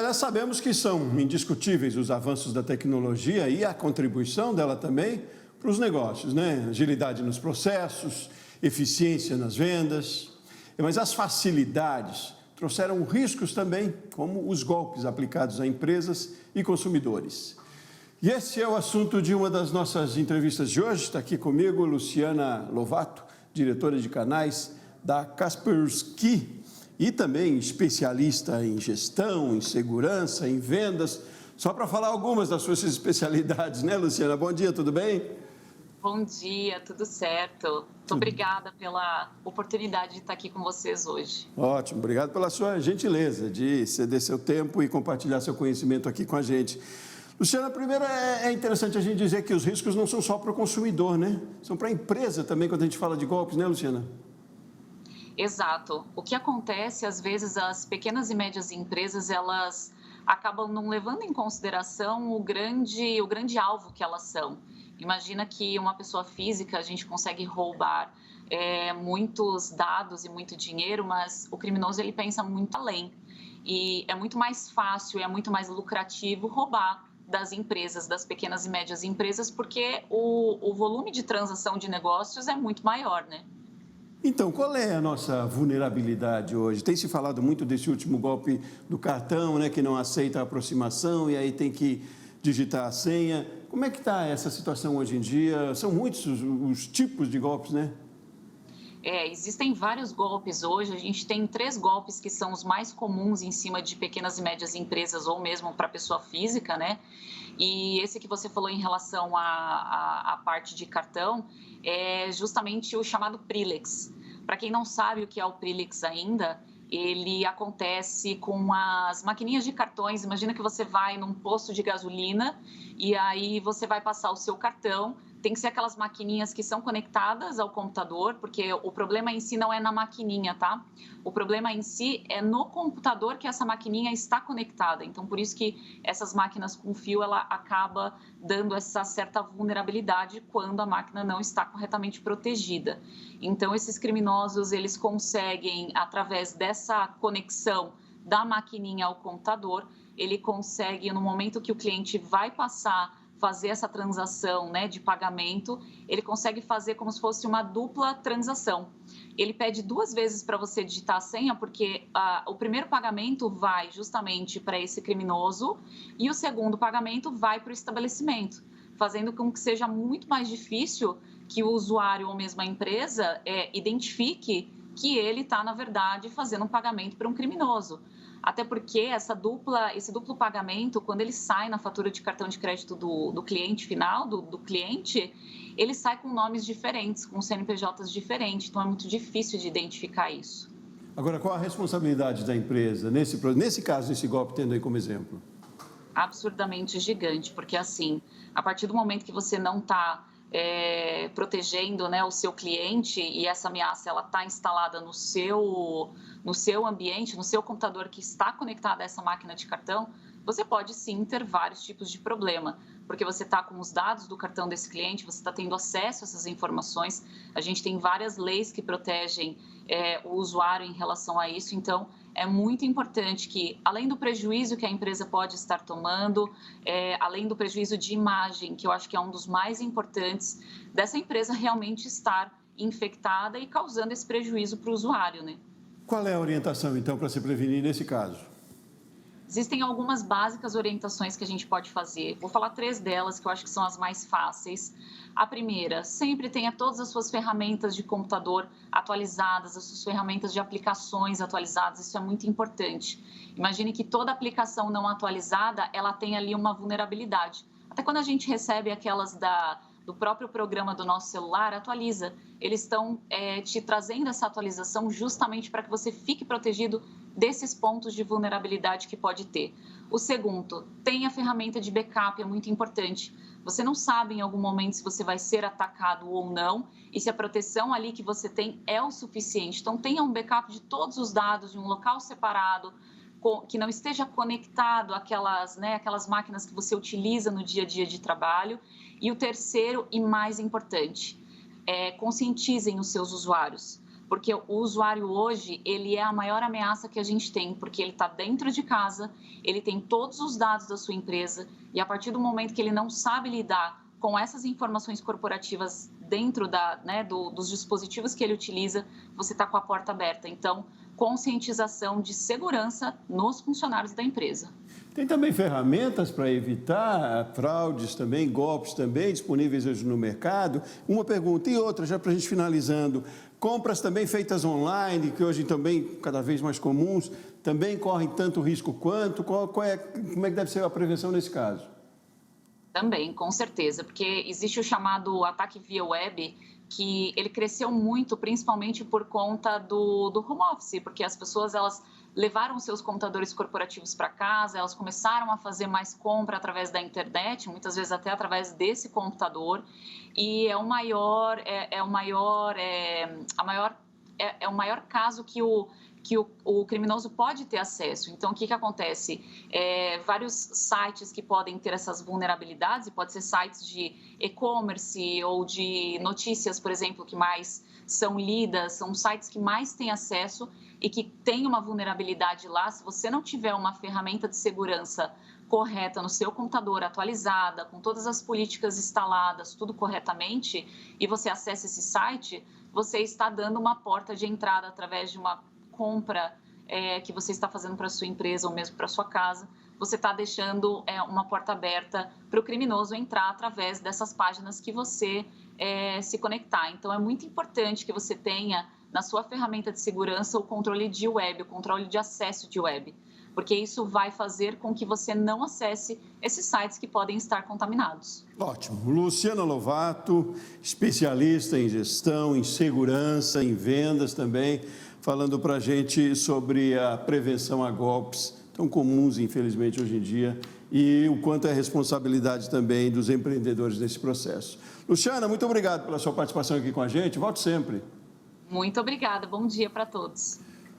Nós sabemos que são indiscutíveis os avanços da tecnologia e a contribuição dela também para os negócios, né? Agilidade nos processos, eficiência nas vendas. Mas as facilidades trouxeram riscos também, como os golpes aplicados a empresas e consumidores. E esse é o assunto de uma das nossas entrevistas de hoje. Está aqui comigo Luciana Lovato, diretora de canais da Kaspersky e também especialista em gestão, em segurança, em vendas. Só para falar algumas das suas especialidades, né, Luciana? Bom dia, tudo bem? Bom dia, tudo certo. Muito obrigada pela oportunidade de estar aqui com vocês hoje. Ótimo, obrigado pela sua gentileza de ceder seu tempo e compartilhar seu conhecimento aqui com a gente. Luciana, primeiro é interessante a gente dizer que os riscos não são só para o consumidor, né? São para a empresa também quando a gente fala de golpes, né, Luciana? Exato. O que acontece, às vezes, as pequenas e médias empresas, elas acabam não levando em consideração o grande alvo que elas são. Imagina que uma pessoa física, a gente consegue roubar muitos dados e muito dinheiro, mas o criminoso ele pensa muito além. E é muito mais fácil, é muito mais lucrativo roubar das empresas, das pequenas e médias empresas, porque o volume de transação de negócios é muito maior, né? Então, qual é a nossa vulnerabilidade hoje? Tem se falado muito desse último golpe do cartão, né, que não aceita a aproximação e aí tem que digitar a senha. Como é que está essa situação hoje em dia? São muitos os tipos de golpes, né? Existem vários golpes hoje. A gente tem 3 golpes que são os mais comuns em cima de pequenas e médias empresas ou mesmo para pessoa física, né? E esse que você falou em relação à parte de cartão é justamente o chamado Prelex. Para quem não sabe o que é o Prelex ainda, ele acontece com as maquininhas de cartões. Imagina que você vai num posto de gasolina e aí você vai passar o seu cartão. Tem que ser aquelas maquininhas que são conectadas ao computador, porque o problema em si não é na maquininha, tá? O problema em si é no computador que essa maquininha está conectada. Então, por isso que essas máquinas com fio, ela acaba dando essa certa vulnerabilidade quando a máquina não está corretamente protegida. Então, esses criminosos, eles conseguem, através dessa conexão da maquininha ao computador, ele consegue, no momento que o cliente vai fazer essa transação, né, de pagamento, ele consegue fazer como se fosse uma dupla transação. Ele pede 2 vezes para você digitar a senha, porque o primeiro pagamento vai justamente para esse criminoso e o segundo pagamento vai para o estabelecimento, fazendo com que seja muito mais difícil que o usuário ou mesmo a empresa identifique que ele está, na verdade, fazendo um pagamento para um criminoso. Até porque esse duplo pagamento, quando ele sai na fatura de cartão de crédito do cliente final, do cliente, ele sai com nomes diferentes, com CNPJs diferentes, então é muito difícil de identificar isso. Agora, qual a responsabilidade da empresa, nesse caso, esse golpe, tendo aí como exemplo? Absurdamente gigante, porque assim, a partir do momento que você não está protegendo, né, o seu cliente e essa ameaça ela está instalada no seu ambiente, no seu computador que está conectado a essa máquina de cartão, você pode sim ter vários tipos de problema, porque você está com os dados do cartão desse cliente, você está tendo acesso a essas informações. A gente tem várias leis que protegem o usuário em relação a isso, então é muito importante que, além do prejuízo que a empresa pode estar tomando, além do prejuízo de imagem, que eu acho que é um dos mais importantes, dessa empresa realmente estar infectada e causando esse prejuízo para o usuário, né? Qual é a orientação, então, para se prevenir nesse caso? Existem algumas básicas orientações que a gente pode fazer. Vou falar 3 delas que eu acho que são as mais fáceis. A primeira, sempre tenha todas as suas ferramentas de computador atualizadas, as suas ferramentas de aplicações atualizadas, isso é muito importante. Imagine que toda aplicação não atualizada, ela tem ali uma vulnerabilidade. Até quando a gente recebe aquelas do próprio programa do nosso celular, atualiza. Eles estão te trazendo essa atualização justamente para que você fique protegido desses pontos de vulnerabilidade que pode ter. O segundo, tenha a ferramenta de backup, é muito importante. Você não sabe em algum momento se você vai ser atacado ou não e se a proteção ali que você tem é o suficiente. Então, tenha um backup de todos os dados em um local separado, que não esteja conectado àquelas máquinas que você utiliza no dia a dia de trabalho. E o terceiro e mais importante, conscientizem os seus usuários. porque o usuário hoje, ele é a maior ameaça que a gente tem, porque ele está dentro de casa, ele tem todos os dados da sua empresa, e a partir do momento que ele não sabe lidar com essas informações corporativas dentro dos dispositivos que ele utiliza, você está com a porta aberta. Então, conscientização de segurança nos funcionários da empresa. Tem também ferramentas para evitar fraudes também, golpes também, disponíveis hoje no mercado. Uma pergunta e outra, já para a gente finalizando. Compras também feitas online, que hoje também cada vez mais comuns, também correm tanto risco quanto? Como é que deve ser a prevenção nesse caso? Também, com certeza, porque existe o chamado ataque via web, que ele cresceu muito, principalmente por conta do home office, porque as pessoas elas levaram seus computadores corporativos para casa, elas começaram a fazer mais compra através da internet, muitas vezes até através desse computador, e é o maior caso que o criminoso pode ter acesso. Então, o que acontece? Vários sites que podem ter essas vulnerabilidades, e pode ser sites de e-commerce ou de notícias, por exemplo, que mais são lidas, são sites que mais têm acesso e que tem uma vulnerabilidade lá. Se você não tiver uma ferramenta de segurança correta no seu computador, atualizada, com todas as políticas instaladas, tudo corretamente, e você acessa esse site, você está dando uma porta de entrada através de uma compra que você está fazendo para a sua empresa ou mesmo para a sua casa, você está deixando uma porta aberta para o criminoso entrar através dessas páginas que você se conectar. Então, é muito importante que você tenha na sua ferramenta de segurança o controle de web, o controle de acesso de web, porque isso vai fazer com que você não acesse esses sites que podem estar contaminados. Ótimo. Luciana Lovato, especialista em gestão, em segurança, em vendas também, falando para a gente sobre a prevenção a golpes tão comuns, infelizmente, hoje em dia, e o quanto é responsabilidade também dos empreendedores nesse processo. Luciana, muito obrigado pela sua participação aqui com a gente. Volte sempre. Muito obrigada. Bom dia para todos.